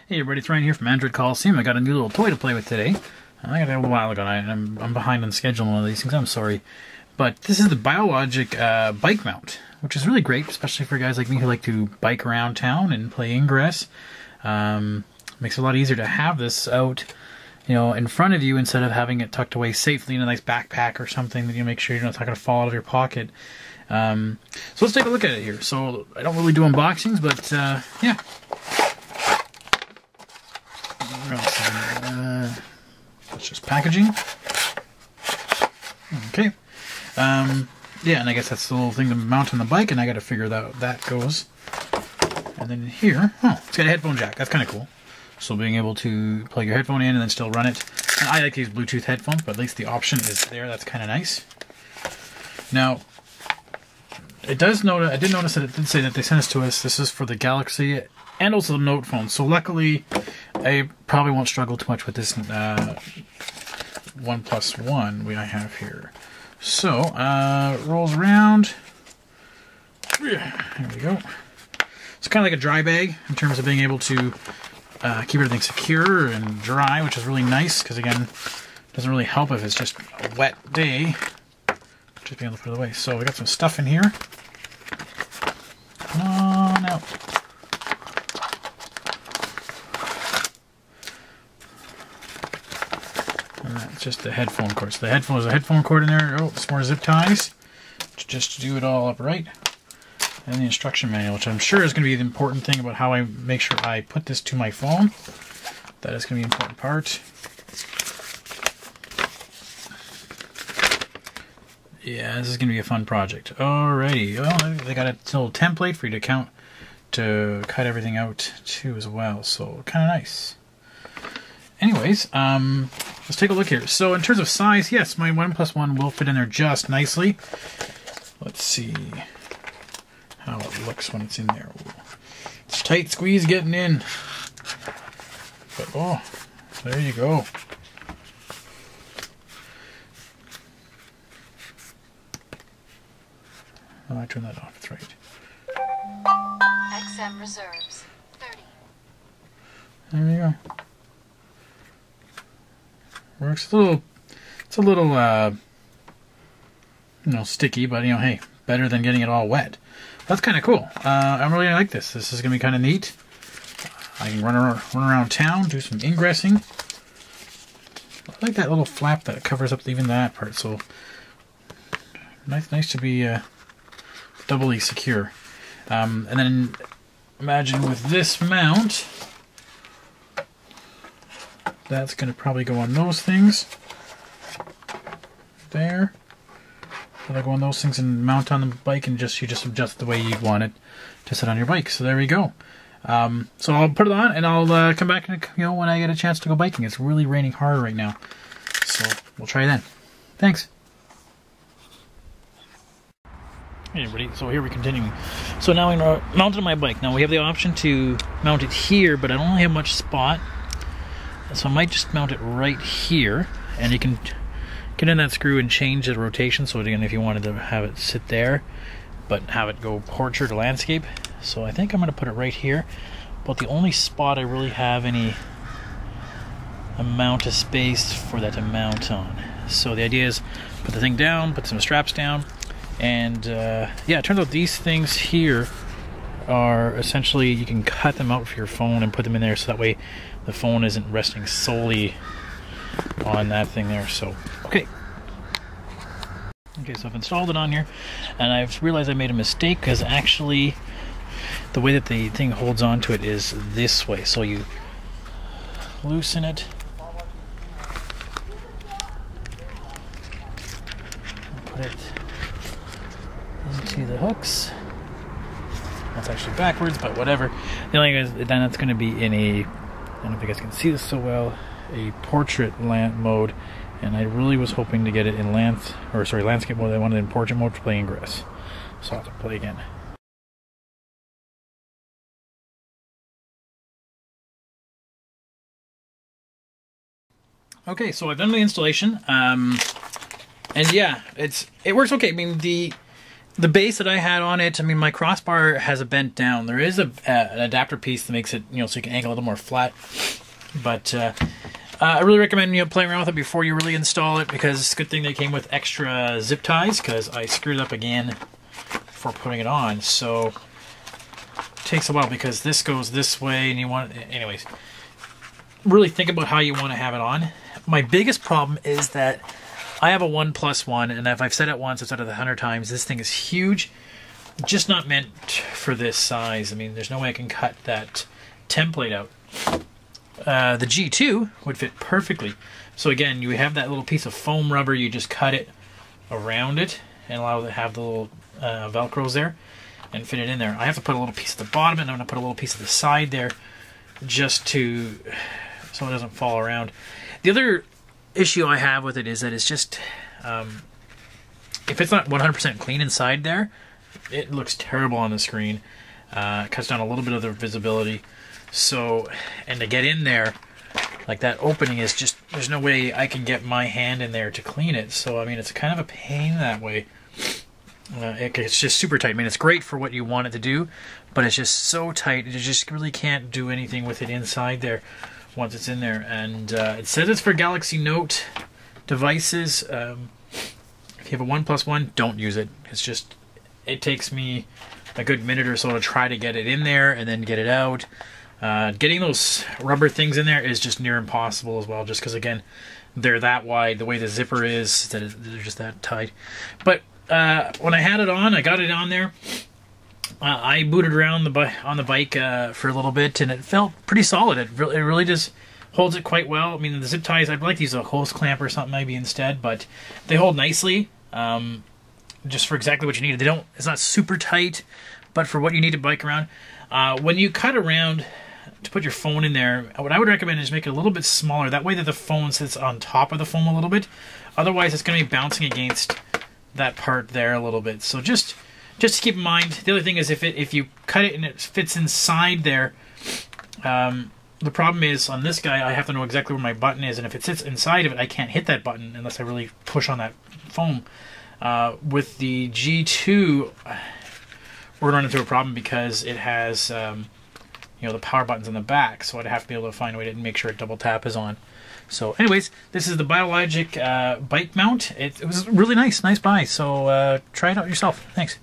Hey everybody, it's Ryan here from Android Coliseum. I got a new little toy to play with today. I got it a little while ago, and I'm behind on schedule on one of these things, I'm sorry. But this is the Biologic bike mount, which is really great, especially for guys like me who like to bike around town and play ingress. Makes it a lot easier to have this out, in front of you instead of having it tucked away safely in a nice backpack or something that you make sure it's not going to fall out of your pocket. So let's take a look at it here. So I don't really do unboxings, but yeah. That's just packaging. Okay. Yeah, and I guess that's the little thing to mount on the bike, and I got to figure out how that goes. And then here, it's got a headphone jack. That's kind of cool. So being able to plug your headphone in and then still run it. And I like to use Bluetooth headphones, but at least the option is there. That's kind of nice. Now, I did notice that it did say that they sent this to us. This is for the Galaxy and also the Note phone. So luckily, I probably won't struggle too much with this OnePlus One I have here. So, rolls around. There we go. It's kind of like a dry bag in terms of being able to keep everything secure and dry, which is really nice because, again, it doesn't really help if it's just a wet day. Just being able to put it away. So we got some stuff in here. Come on out. And that's just the headphone cord. So the headphone is a headphone cord in there. Oh, some more zip ties. Just to do it all upright. And the instruction manual, which I'm sure is going to be the important thing about how I make sure I put this to my phone. That is going to be an important part. Yeah, this is going to be a fun project. Alrighty, well, they got a little template for you to cut everything out too as well, so kind of nice. Anyways, let's take a look here. So in terms of size, yes, my OnePlus One will fit in there just nicely. Let's see how it looks when it's in there. Ooh. It's tight squeeze getting in. But oh, there you go. Oh, I turned that off, that's right. XM reserves 30. There you go. Works it's a little sticky, but hey, better than getting it all wet. That's kind of cool. I really like this. This is gonna be kind of neat. I can run around town, do some ingressing. I like that little flap that covers up even that part. So nice to be doubly secure. And then imagine with this mount, that's going to probably go on those things. There. That'll go on those things and mount on the bike, and you just adjust the way you want it to sit on your bike. So there we go. So I'll put it on, and I'll come back when I get a chance to go biking. It's really raining hard right now, so we'll try then. Thanks. Hey everybody, so here we're continuing. So now I'm mounted on my bike. Now we have the option to mount it here, but I don't have much spot. So I might just mount it right here, and you can get in that screw and change the rotation. So again, if you wanted to have it sit there, but have it go portrait or landscape. So I think I'm going to put it right here. But the only spot I really have any amount of space for that to mount on. So the idea is put the thing down, put some straps down. And yeah, it turns out these things here are essentially, you can cut them out for your phone and put them in there, so that way the phone isn't resting solely on that thing there. So okay, so I've installed it on here, and I've realized I made a mistake, because actually the way that the thing holds on to it is this way. So you loosen it, put it into the hooks. That's actually backwards, but whatever. The only thing is, then that's going to be in a, I don't know if you guys can see this so well, a portrait mode, and I really was hoping to get it in landscape mode. I wanted it in portrait mode to play ingress, so I'll have to play again. Okay, so I've done the installation, and yeah, it works okay. I mean, the base that I had on it, I mean, my crossbar has a bent down. There is an adapter piece that makes it, you know, so you can angle it a little more flat. But I really recommend, you know, playing around with it before you really install it, because it's a good thing they came with extra zip ties, because I screwed it up again before putting it on. So it takes a while because this goes this way, and you want, anyways, really think about how you want to have it on. My biggest problem is that I have a 1+1, and if I've said it once, I've said it 100 times. This thing is huge, just not meant for this size. I mean, there's no way I can cut that template out. The G2 would fit perfectly. So again, you have that little piece of foam rubber. You just cut it around it and allow it to have the little Velcros there and fit it in there. I have to put a little piece at the bottom, and I'm going to put a little piece at the side there just to so it doesn't fall around. The other issue I have with it is that it's just, if it's not 100% clean inside there, it looks terrible on the screen. It cuts down a little bit of the visibility. So, and to get in there, like that opening is just, there's no way I can get my hand in there to clean it. So, I mean, it's kind of a pain that way. It's just super tight. I mean, it's great for what you want it to do, but it's just so tight. You just really can't do anything with it inside there once it's in there. And it says it's for Galaxy Note devices. If you have a 1+1, don't use it. It's just, it takes me a good minute or so to try to get it in there and then get it out. Getting those rubber things in there is just near impossible as well, just because, again, they're that wide. The way the zipper is, that they're just that tight. But when I had it on, I got it on there. I booted around on the bike for a little bit, and it felt pretty solid. It really just holds it quite well. I mean, the zip ties, I'd like to use a hose clamp or something maybe instead, but they hold nicely, just for exactly what you need. It's not super tight, but for what you need to bike around. When you cut around to put your phone in there, what I would recommend is make it a little bit smaller. That way that the phone sits on top of the foam a little bit. Otherwise, it's going to be bouncing against that part there a little bit. So just to keep in mind. The other thing is if you cut it and it fits inside there, the problem is on this guy, I have to know exactly where my button is, and if it sits inside of it, I can't hit that button unless I really push on that foam. With the G2, we're running into a problem because it has you know, the power buttons on the back, so I'd have to be able to find a way to make sure double tap is on. So anyways, this is the Biologic bike mount. It was really nice buy, so try it out yourself. Thanks.